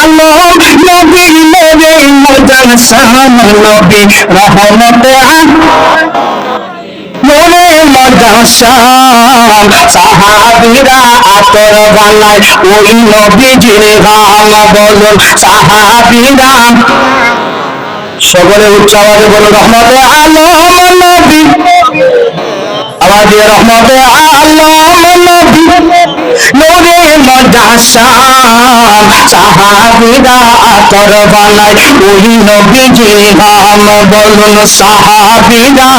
আলম নবী নবী মুজাসসাম নবী রহমতে নূরে মুজাসসাম সাহাবীরা আতর বানায় ওই নবীজির গাম বলুন সাহাবীরা সকলে উচ্চ আওয়াজে বলুন রহমতে আলম নবী আওয়াজ দিয়ে রহমতে আলম নবী নূরে মুজাসসাম সাহাবীরা আতর বানায় ওই নবীজির গাম বলুন সাহাবীরা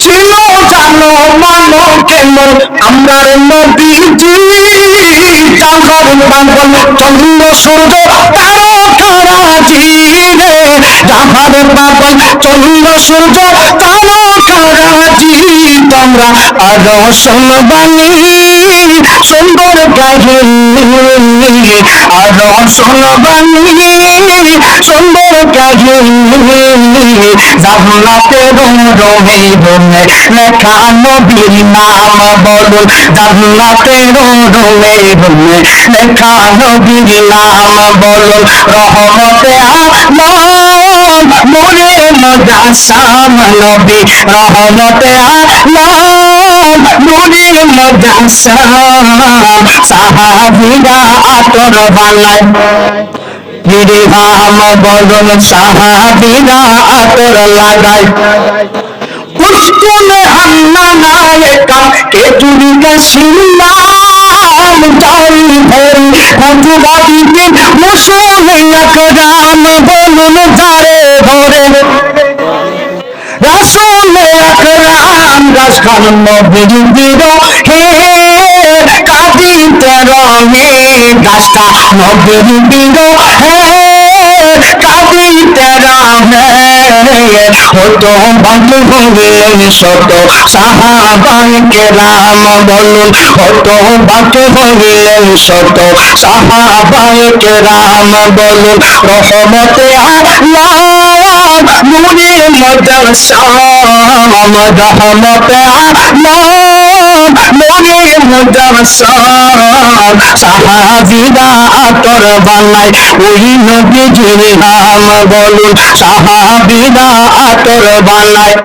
ছিল জানো মানো কেমন আমরার নবীজি জাগর পাগল চন্দ্র সূর্য তারকারাজি রে জাগর পাগল চন্দ্র সূর্য তারকারাজি তোমরা আরো শুনবানি সুন্দর কাহিনী আরো শুনবানি সুন্দর কাহিনী জান্নাতের রোমে রোমে লেখা নবীর নাম বলুন জান্নাতের রোমে রোমে লেখা নবীর নাম বলুন রহমতে আলম নূরে মুজাসসাম নবী রহমতে আলম নূরে মুজাসসাম সাহাবীরা আতর বানায় গাম বলুন সাহাবীরা আতর লাগায় উস্তুনে হান্না নায়কা কে চুরি কা সিলাম জারি ভরি কুতুবাদিতে মুসলে আকরাম বলুন জারে ভরে রাসূলে আকরাম রাসখান নবীর বিরহে কাঁদিতে রহে গাছটা নবীর বিরহে কাঁদিতে রহে হতো বাকি হইলেন শত সাহাবায়ে কেরাম বলুন হতো বাকি হইলেন শত সাহাবায়ে কেরাম বলুন রহমতে আলম নূরে মুজাসসাম রহমতে আলম নূরে মুজাসসাম সাহাবীরা আতর বানায় ওই নবীজির নাম বলুন সাহাবীরা আতর বানায়